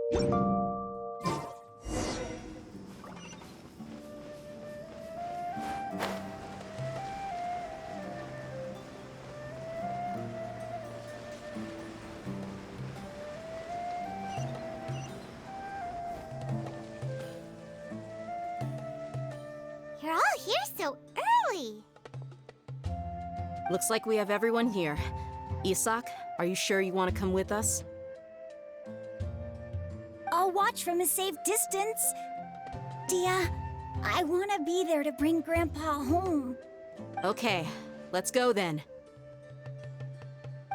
You're all here so early. Looks like we have everyone here. Isak, are you sure you want to come with us? I'll watch from a safe distance. Dia, I want to be there to bring Grandpa home. Okay, let's go then.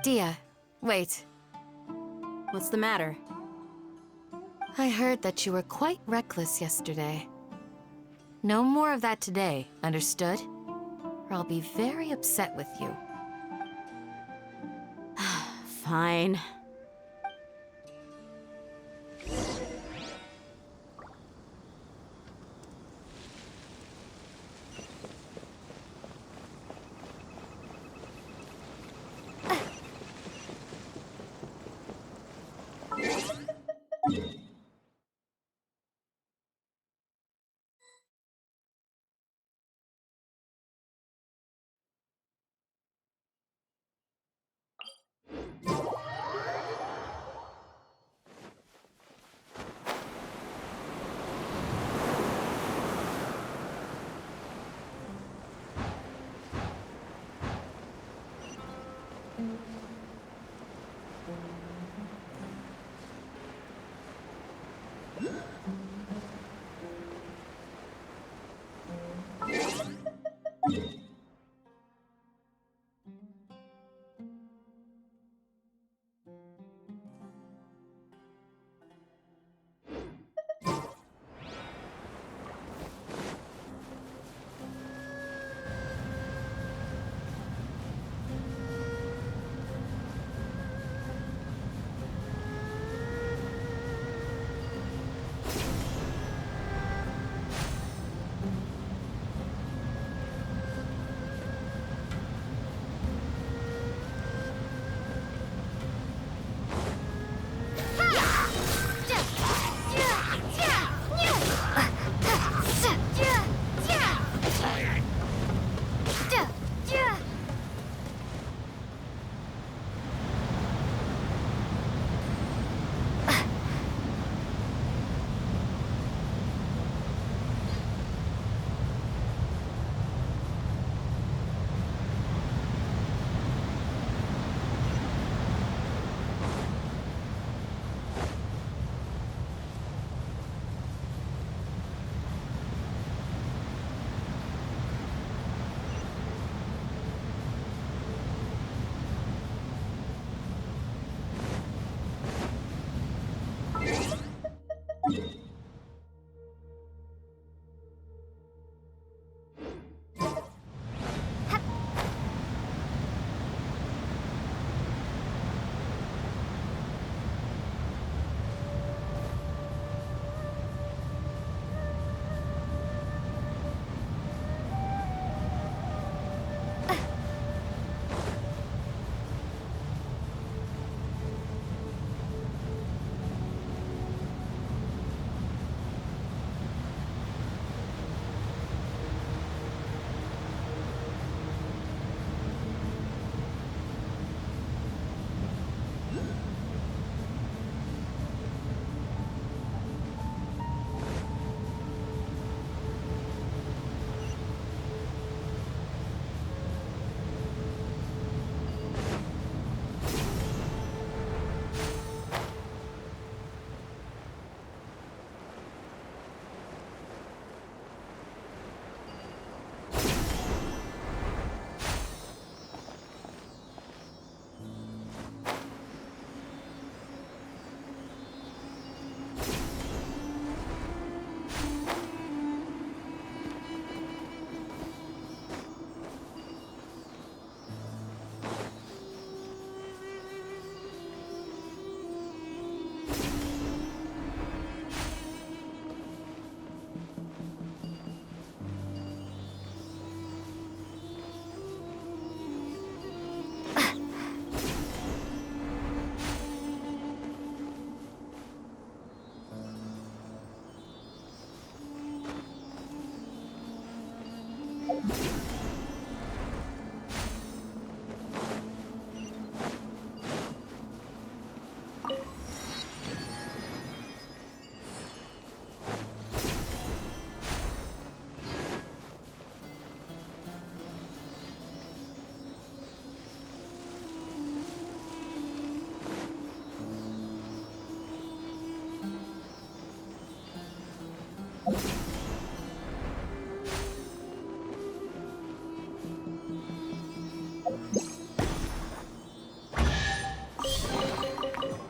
Dia, wait. What's the matter? I heard that you were quite reckless yesterday. No more of that today, understood? Or I'll be very upset with you. Fine.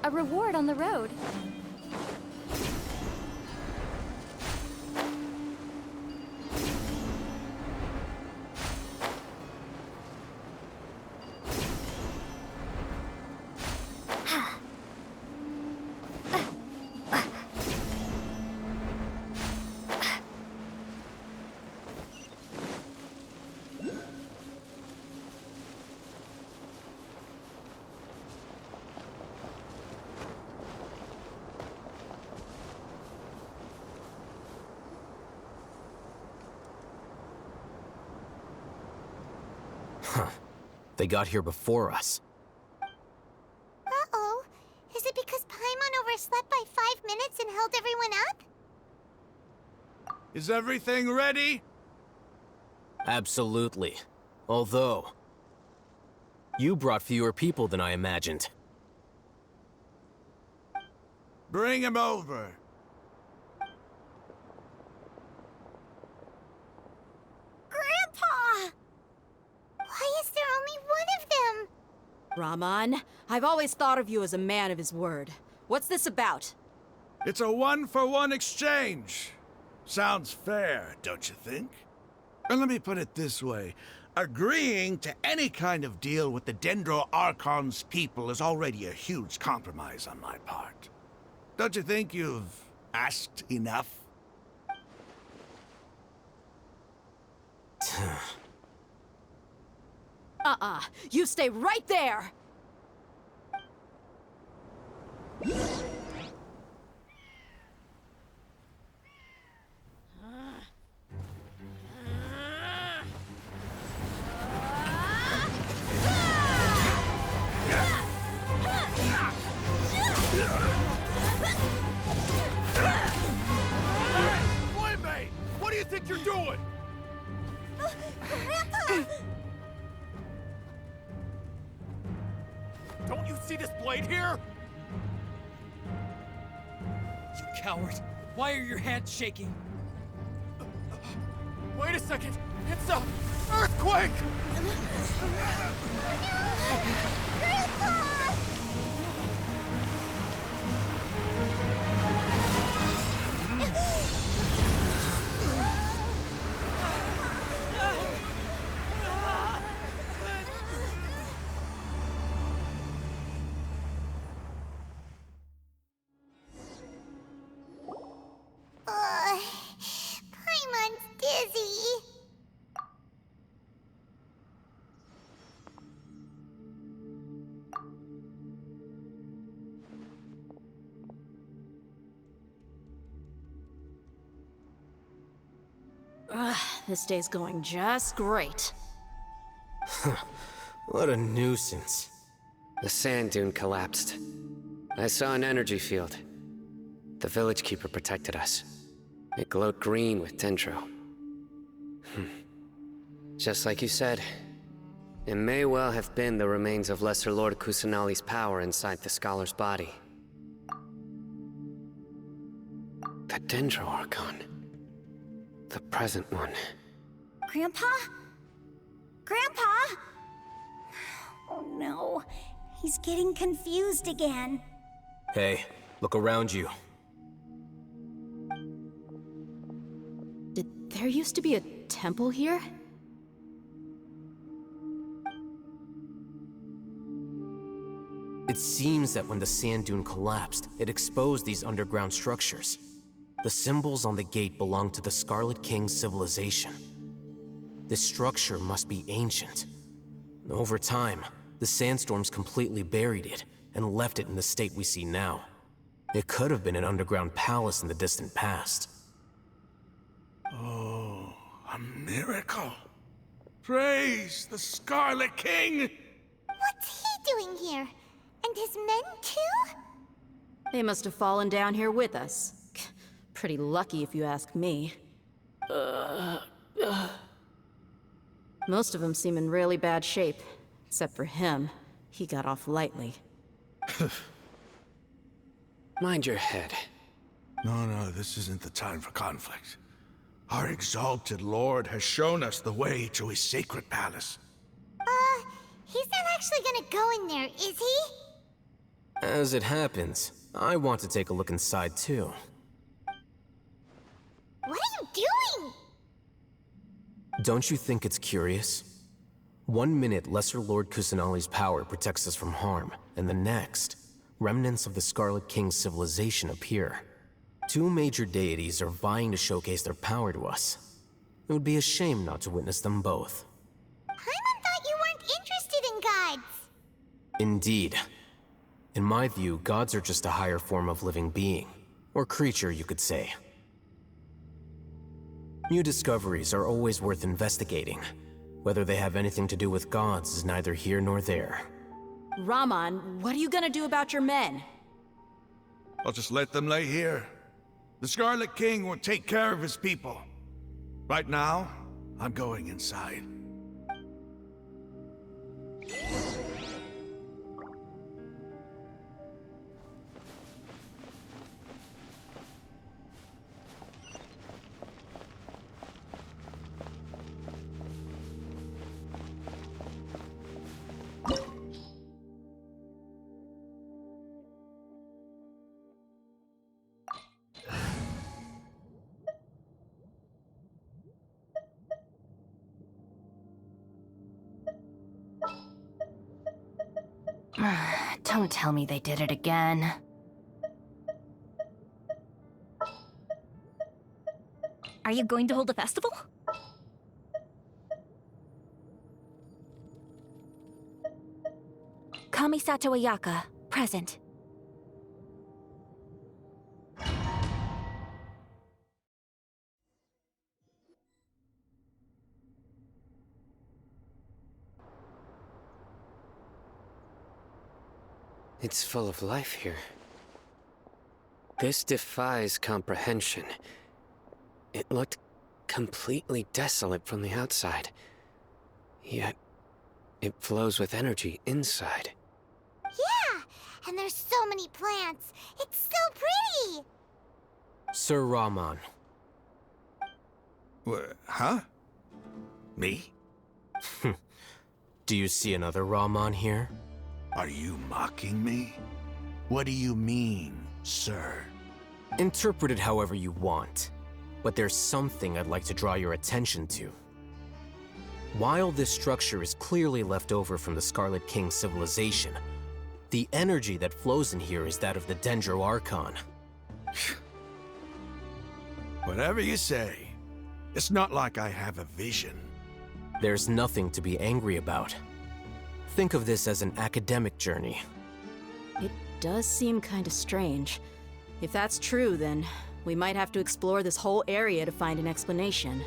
A reward on the road. They got here before us. Uh-oh. Is it because Paimon overslept by 5 minutes and held everyone up? Is everything ready? Absolutely. Although, you brought fewer people than I imagined. Bring him over. Grandpa! Why is there only one of them? Rahman, I've always thought of you as a man of his word. What's this about? It's a one-for-one exchange. Sounds fair, don't you think? And let me put it this way. Agreeing to any kind of deal with the Dendro Archon's people is already a huge compromise on my part. Don't you think you've asked enough? You stay right there! Playmate! What do you think you're doing? Grandpa! Don't you see this blade here? You coward! Why are your hands shaking? Wait a second! It's a earthquake! Grandpa! Paimon's dizzy. This day's going just great. What a nuisance. The sand dune collapsed. I saw an energy field. The village keeper protected us. It glowed green with dendro. Just like you said, it may well have been the remains of Lesser Lord Kusanali's power inside the scholar's body. The Dendro Archon. The present one. Grandpa? Grandpa? Oh no, he's getting confused again. Hey, look around you. There used to be a temple here? It seems that when the sand dune collapsed, it exposed these underground structures. The symbols on the gate belong to the Scarlet King's civilization. This structure must be ancient. Over time, the sandstorms completely buried it and left it in the state we see now. It could have been an underground palace in the distant past. Oh, a miracle. Praise the Scarlet King! What's he doing here? And his men too? They must have fallen down here with us. Pretty lucky if you ask me. Most of them seem in really bad shape. Except for him. He got off lightly. Mind your head. No, this isn't the time for conflict. Our exalted lord has shown us the way to his sacred palace. He's not actually gonna go in there, is he? As it happens, I want to take a look inside too. What are you doing? Don't you think it's curious? 1 minute, Lesser Lord Kusanali's power protects us from harm, and the next, remnants of the Scarlet King's civilization appear. 2 major deities are vying to showcase their power to us. It would be a shame not to witness them both. Paimon thought you weren't interested in gods. Indeed. In my view, gods are just a higher form of living being, or creature, you could say. New discoveries are always worth investigating. Whether they have anything to do with gods is neither here nor there. Raman, what are you gonna do about your men? I'll just let them lay here. The Scarlet King will take care of his people. Right now, I'm going inside. Don't tell me they did it again. Are you going to hold a festival? Kamisato Ayaka, present. It's full of life here. This defies comprehension. It looked completely desolate from the outside. Yet, it flows with energy inside. Yeah, and there's so many plants. It's so pretty. Sir Raman. Huh? Me? Do you see another Raman here? Are you mocking me? What do you mean, sir? Interpret it however you want, but there's something I'd like to draw your attention to. While this structure is clearly left over from the Scarlet King's civilization, the energy that flows in here is that of the Dendro Archon. Whatever you say. It's not like I have a vision. There's nothing to be angry about. Think of this as an academic journey. It does seem kinda strange. If that's true, then we might have to explore this whole area to find an explanation.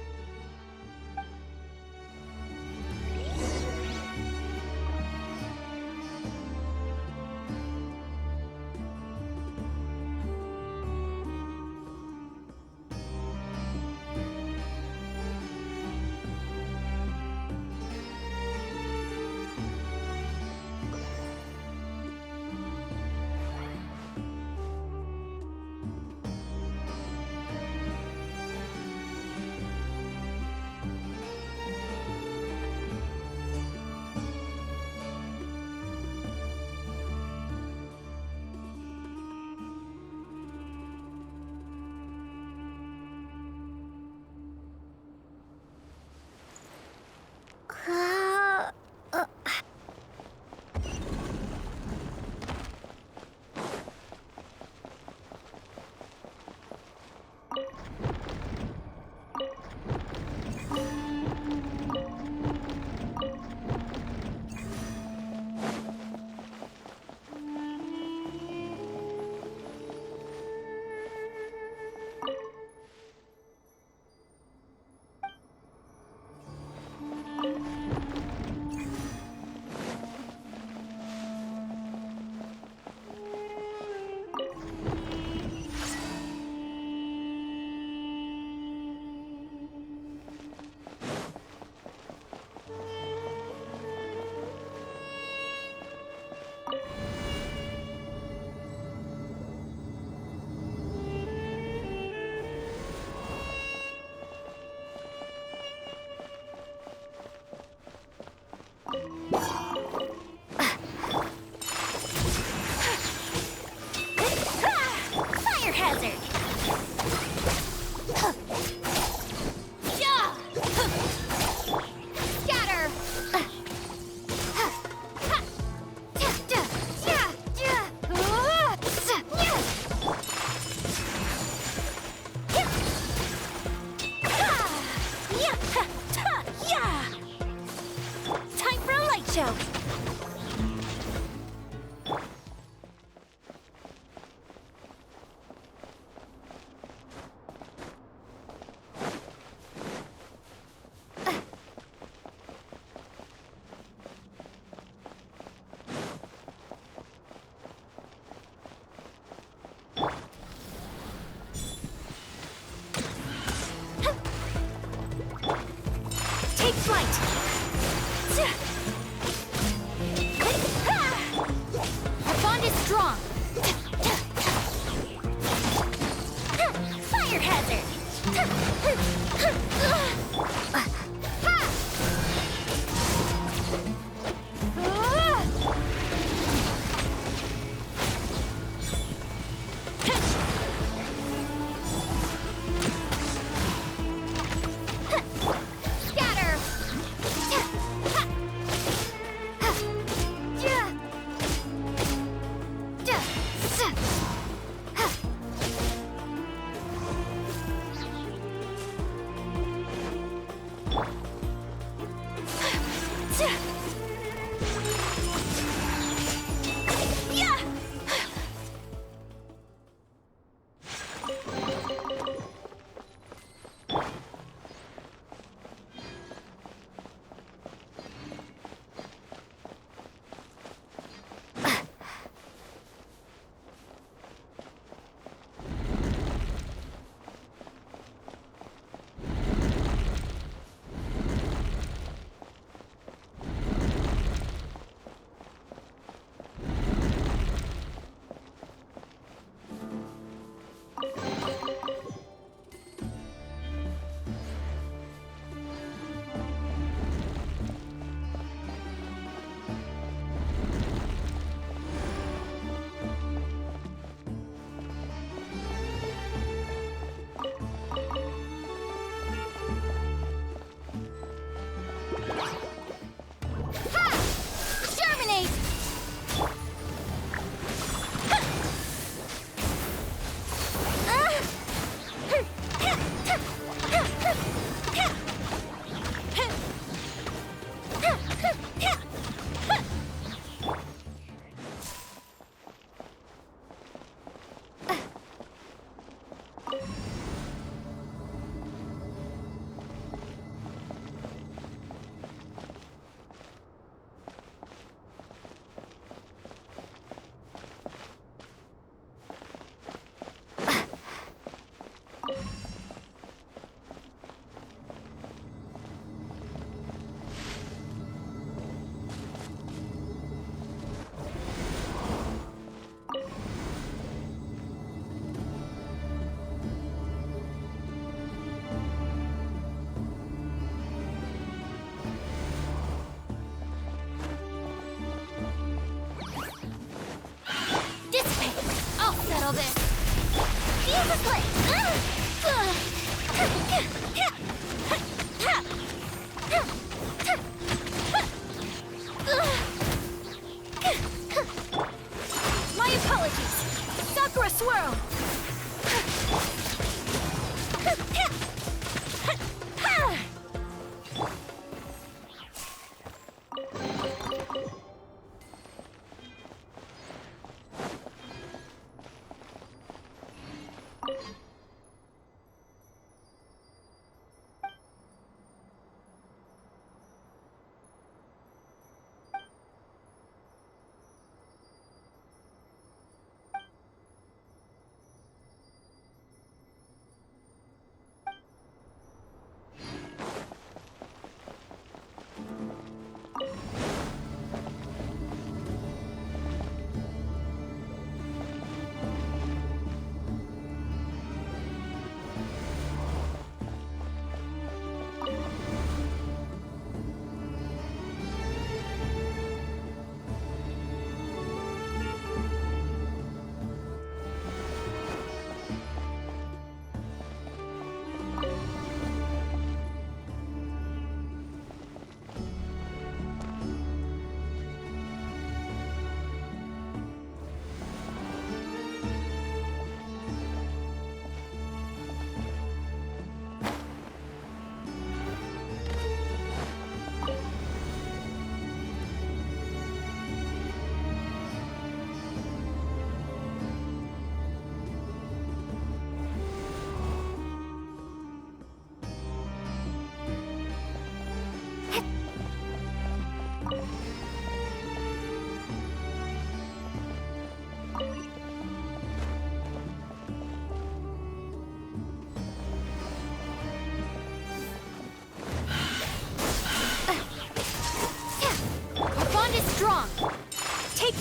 Fire hazard! Yeah! Scatter! Time for a light show! Take flight! Our bond is strong! Fire hazard! Scatter! Settle this. Use the My apologies. Sakura swirl.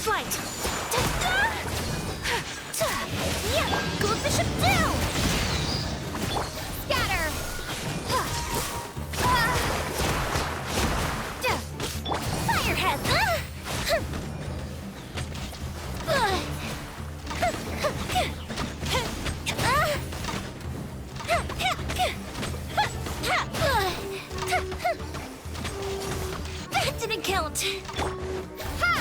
flight! Yeah! Goes Bishop down! Scatter! Firehead! That didn't count! Ha!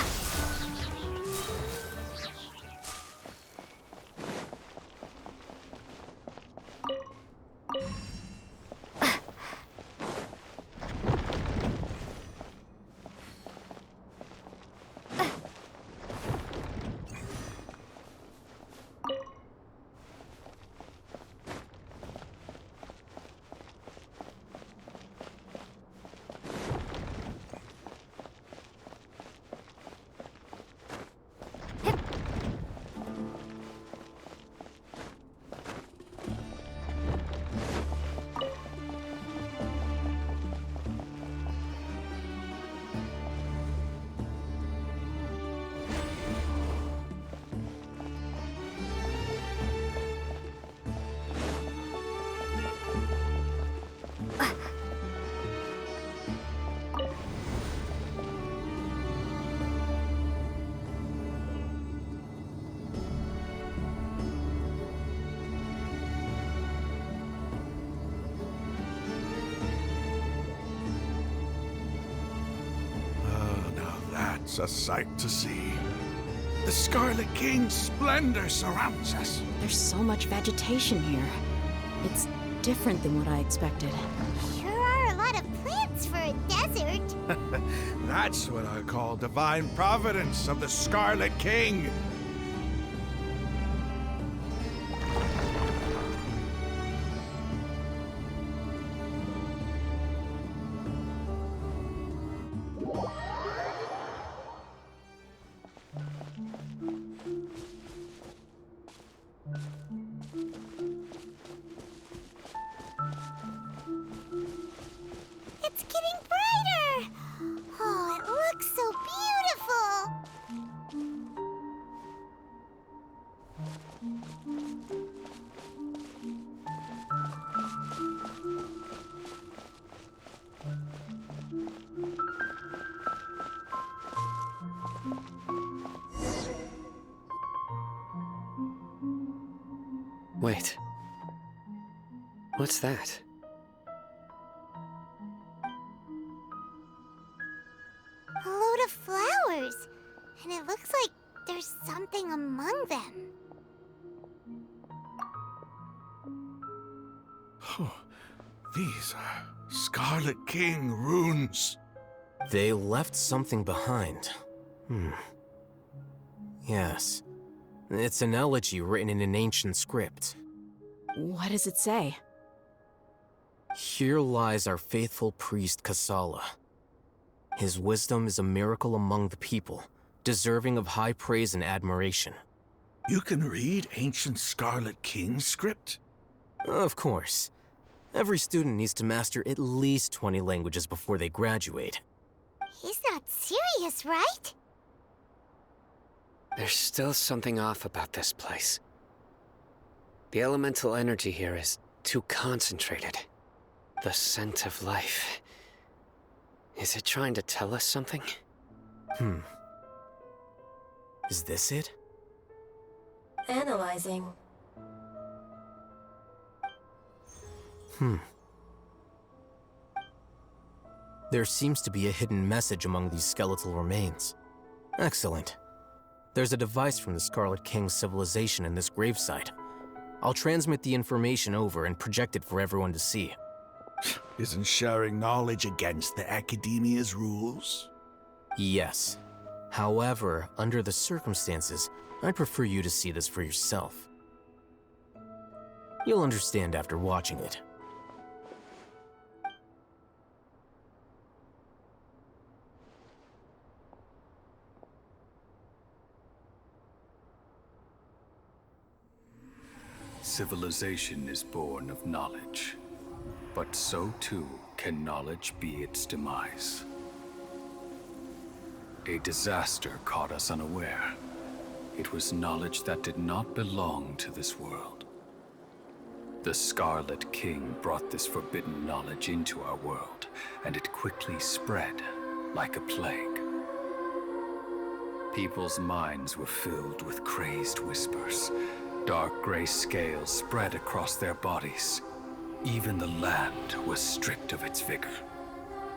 It's a sight to see. The Scarlet King's splendor surrounds us. There's so much vegetation here. It's different than what I expected. Sure are a lot of plants for a desert. That's what I call divine providence of the Scarlet King. It's getting brighter! Oh, it looks so beautiful! Wait. What's that? A load of flowers. And it looks like there's something among them. Oh, these are Scarlet King runes. They left something behind. Yes. It's an elegy written in an ancient script. What does it say? Here lies our faithful priest Kasala. His wisdom is a miracle among the people, deserving of high praise and admiration. You can read ancient Scarlet King script? Of course. Every student needs to master at least 20 languages before they graduate. He's not serious, right? There's still something off about this place. The elemental energy here is too concentrated. The scent of life. Is it trying to tell us something? Is this it? Analyzing. There seems to be a hidden message among these skeletal remains. Excellent. There's a device from the Scarlet King's civilization in this gravesite. I'll transmit the information over and project it for everyone to see. Isn't sharing knowledge against the Academia's rules? Yes. However, under the circumstances, I'd prefer you to see this for yourself. You'll understand after watching it. Civilization is born of knowledge, but so too can knowledge be its demise. A disaster caught us unaware. It was knowledge that did not belong to this world. The Scarlet King brought this forbidden knowledge into our world, and it quickly spread like a plague. People's minds were filled with crazed whispers. Dark gray scales spread across their bodies. Even the land was stripped of its vigor.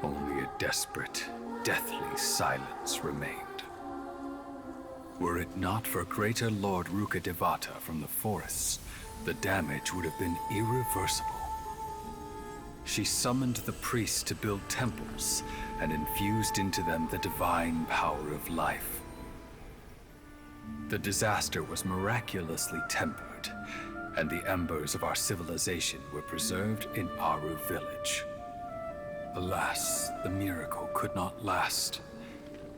Only a desperate, deathly silence remained. Were it not for greater Lord Rukkhadevata from the forests, the damage would have been irreversible. She summoned the priests to build temples and infused into them the divine power of life. The disaster was miraculously tempered, and the embers of our civilization were preserved in Aru village. Alas, the miracle could not last.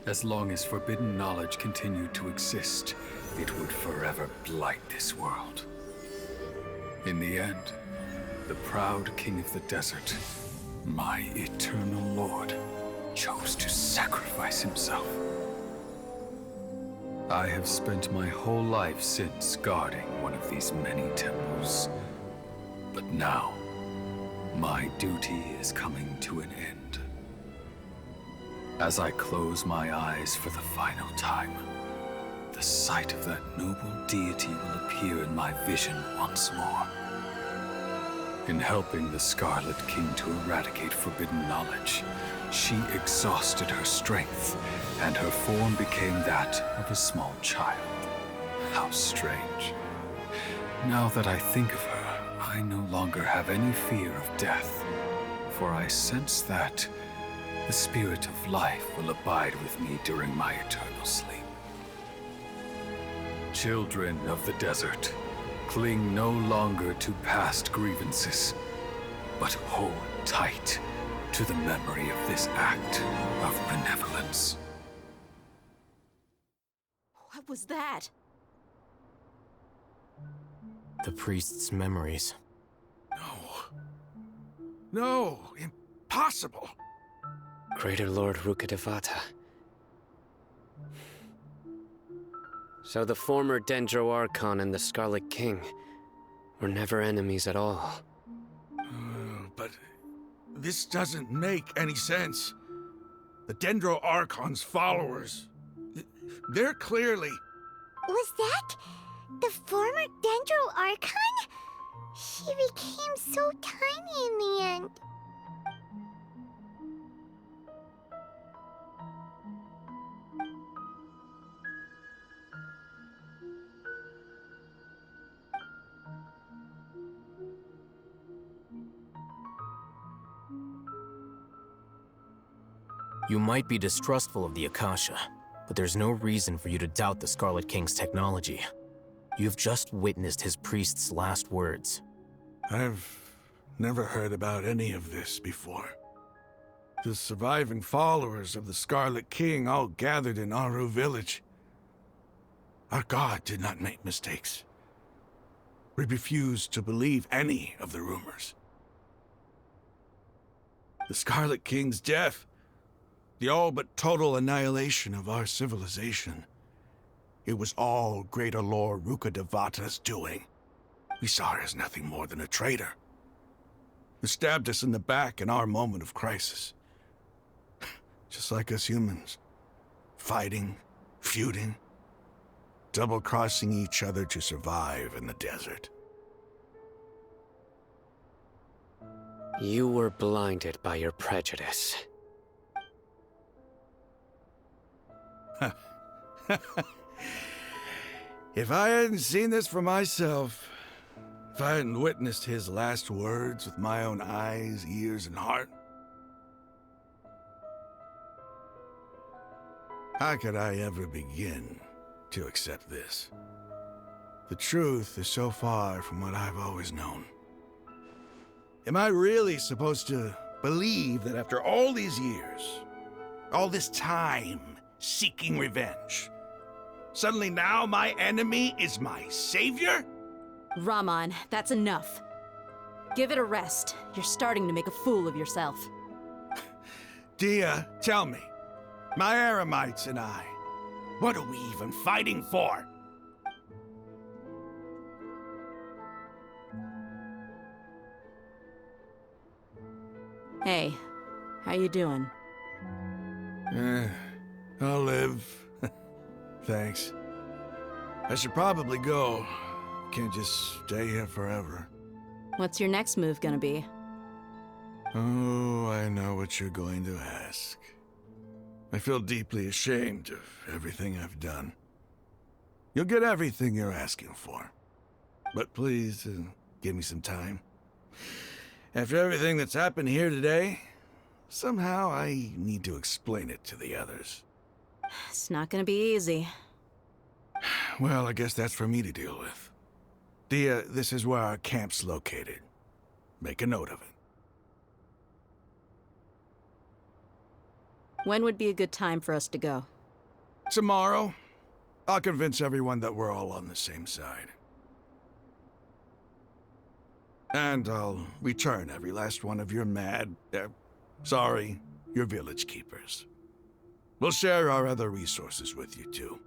As long as forbidden knowledge continued to exist, it would forever blight this world. In the end, the proud king of the desert, my eternal lord, chose to sacrifice himself. I have spent my whole life since guarding one of these many temples. But now, my duty is coming to an end. As I close my eyes for the final time, the sight of that noble deity will appear in my vision once more. In helping the Scarlet King to eradicate forbidden knowledge, she exhausted her strength, and her form became that of a small child. How strange. Now that I think of her, I no longer have any fear of death, for I sense that the spirit of life will abide with me during my eternal sleep. Children of the desert, cling no longer to past grievances, but hold tight to the memory of this act of benevolence. What was that? The priest's memories. No, impossible. Greater Lord Rukkhadevata. So the former Dendro Archon and the Scarlet King were never enemies at all. But this doesn't make any sense. The Dendro Archon's followers, they're clearly... Was that the former Dendro Archon? She became so tiny in the end. You might be distrustful of the Akasha, but there's no reason for you to doubt the Scarlet King's technology. You've just witnessed his priest's last words. I've never heard about any of this before. The surviving followers of the Scarlet King all gathered in Aru village. Our god did not make mistakes. We refused to believe any of the rumors. The Scarlet King's death, the all but total annihilation of our civilization, it was all Greater Lord Rukkhadevata's doing. We saw her as nothing more than a traitor, who stabbed us in the back in our moment of crisis. Just like us humans, fighting, feuding, double-crossing each other to survive in the desert. You were blinded by your prejudice. If I hadn't seen this for myself, if I hadn't witnessed his last words with my own eyes, ears, and heart, how could I ever begin to accept this? The truth is so far from what I've always known. Am I really supposed to believe that after all these years, all this time seeking revenge, suddenly now my enemy is my savior? Raman, that's enough. Give it a rest. You're starting to make a fool of yourself. Dia, tell me, My Eremites and I. What are we even fighting for? Hey, how you doing? I'll live. Thanks. I should probably go. Can't just stay here forever. What's your next move gonna be? Oh, I know what you're going to ask. I feel deeply ashamed of everything I've done. You'll get everything you're asking for. But please, give me some time. After everything that's happened here today, somehow I need to explain it to the others. It's not gonna be easy. Well, I guess that's for me to deal with. Dia, this is where our camp's located. Make a note of it. When would be a good time for us to go? Tomorrow, I'll convince everyone that we're all on the same side. And I'll return every last one of your your village keepers. We'll share our other resources with you, too.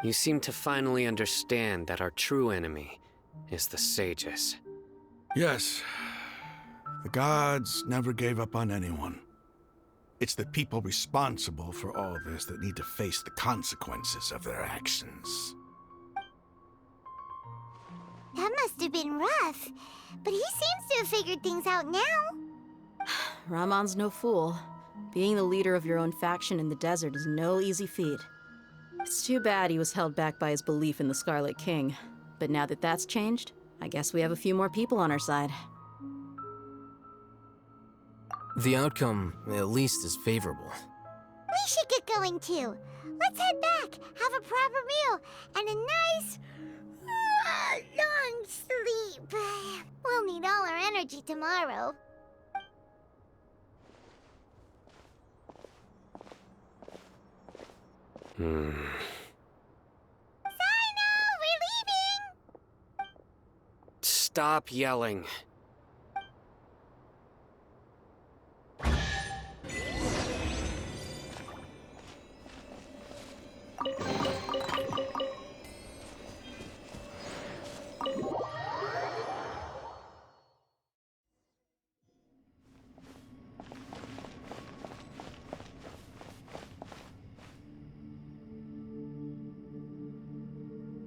You seem to finally understand that our true enemy is the sages. Yes. The gods never gave up on anyone. It's the people responsible for all this that need to face the consequences of their actions. That must have been rough, but he seems to have figured things out now. Ramon's no fool. Being the leader of your own faction in the desert is no easy feat. It's too bad he was held back by his belief in the Scarlet King. But now that that's changed, I guess we have a few more people on our side. The outcome, at least, is favorable. We should get going too. Let's head back, have a proper meal, and a nice, long sleep. We'll need all our energy tomorrow. Sino, we're leaving! Stop yelling.